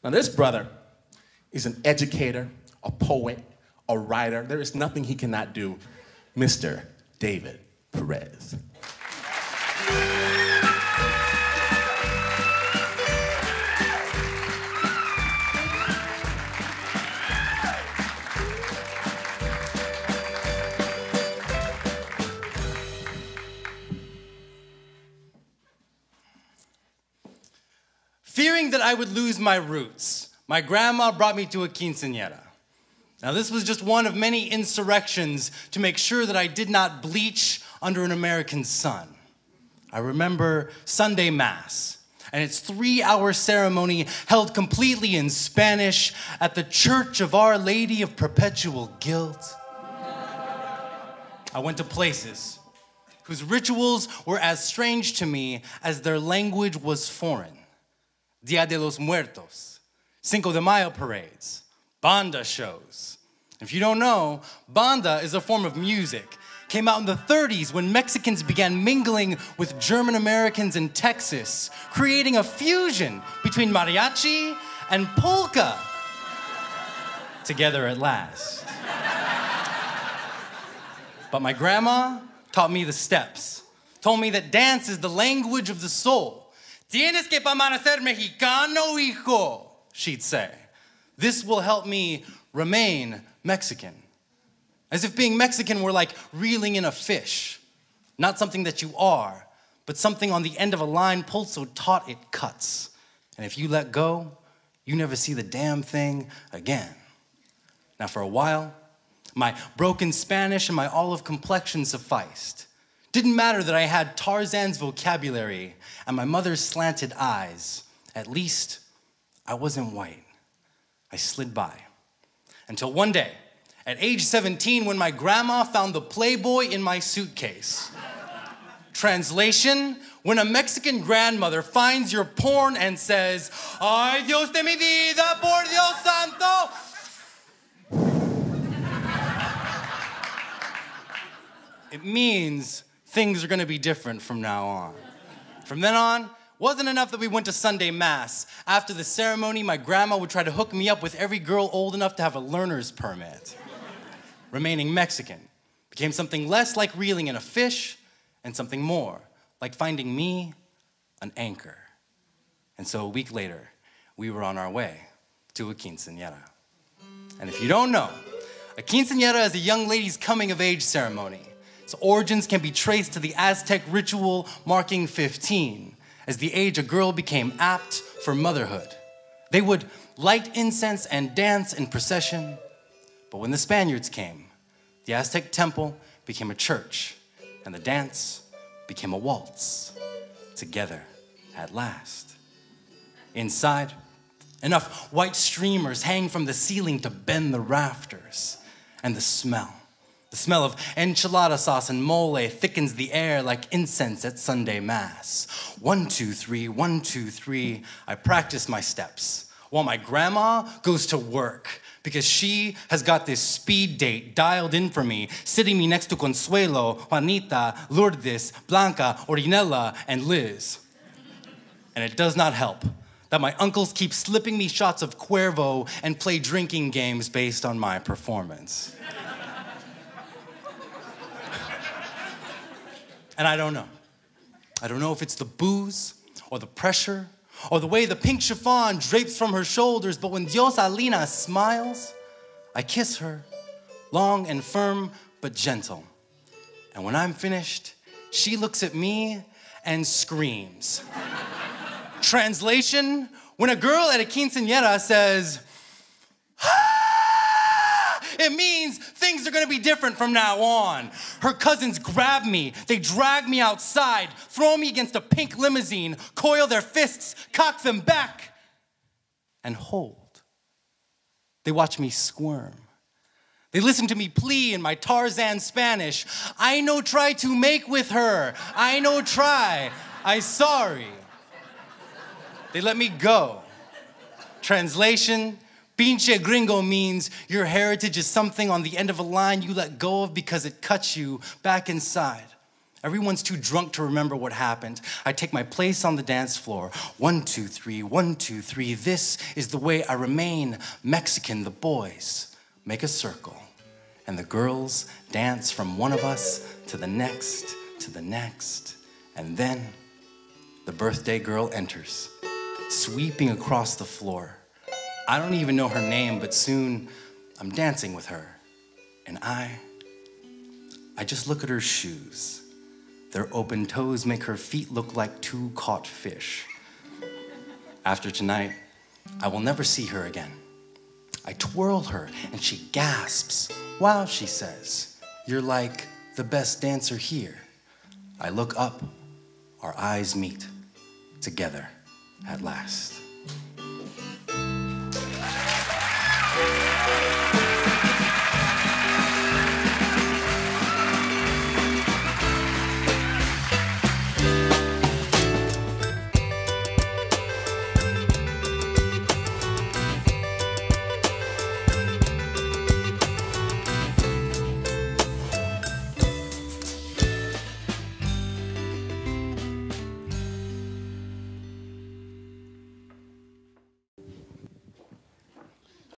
Now this brother is an educator, a poet, a writer. There is nothing he cannot do. Mr. David Perez. Fearing that I would lose my roots, my grandma brought me to a quinceañera. Now this was just one of many insurrections to make sure that I did not bleach under an American sun. I remember Sunday Mass and its 3-hour ceremony held completely in Spanish at the Church of Our Lady of Perpetual Guilt. I went to places whose rituals were as strange to me as their language was foreign. Dia de los Muertos, Cinco de Mayo parades, banda shows. If you don't know, banda is a form of music. Came out in the 30s when Mexicans began mingling with German Americans in Texas, creating a fusion between mariachi and polka. Together at last. But my grandma taught me the steps, told me that dance is the language of the soul. Tienes que permanecer mexicano, hijo, she'd say. This will help me remain Mexican. As if being Mexican were like reeling in a fish. Not something that you are, but something on the end of a line pulled so taut it cuts. And if you let go, you never see the damn thing again. Now for a while, my broken Spanish and my olive complexion sufficed. Didn't matter that I had Tarzan's vocabulary and my mother's slanted eyes. At least, I wasn't white. I slid by. Until one day, at age 17, when my grandma found the Playboy in my suitcase. Translation, when a Mexican grandmother finds your porn and says, "Ay, Dios de mi vida, por Dios santo." It means things are gonna be different from now on. From then on, wasn't enough that we went to Sunday Mass. After the ceremony, my grandma would try to hook me up with every girl old enough to have a learner's permit. Remaining Mexican became something less like reeling in a fish and something more like finding me an anchor. And so a week later, we were on our way to a quinceañera. And if you don't know, a quinceañera is a young lady's coming-of-age ceremony. Its origins can be traced to the Aztec ritual marking 15, as the age a girl became apt for motherhood. They would light incense and dance in procession, but when the Spaniards came, the Aztec temple became a church, and the dance became a waltz. Together at last. Inside, enough white streamers hang from the ceiling to bend the rafters, and the smell of enchilada sauce and mole thickens the air like incense at Sunday Mass. 1, 2, 3, 1, 2, 3. I practice my steps while my grandma goes to work because she has got this speed date dialed in for me, sitting me next to Consuelo, Juanita, Lourdes, Blanca, Orinella, and Liz. And it does not help that my uncles keep slipping me shots of Cuervo and play drinking games based on my performance. And I don't know. I don't know if it's the booze or the pressure or the way the pink chiffon drapes from her shoulders, but when Diosa Lina smiles, I kiss her, long and firm but gentle. And when I'm finished, she looks at me and screams. Translation, when a girl at a quinceañera says, "Ah!" It means things are gonna be different from now on. Her cousins grab me, they drag me outside, throw me against a pink limousine, coil their fists, cock them back, and hold. They watch me squirm. They listen to me plea in my Tarzan Spanish. I no try to make with her. I no try. I sorry. They let me go. Translation, pinche gringo means your heritage is something on the end of a line you let go of because it cuts you back inside. Everyone's too drunk to remember what happened. I take my place on the dance floor. 1, 2, 3, 1, 2, 3. This is the way I remain Mexican. The boys make a circle, and the girls dance from one of us to the next, to the next. And then the birthday girl enters, sweeping across the floor. I don't even know her name, but soon I'm dancing with her. And I just look at her shoes. Their open toes make her feet look like 2 caught fish. After tonight, I will never see her again. I twirl her and she gasps. Wow, she says, you're like the best dancer here. I look up, our eyes meet, together at last.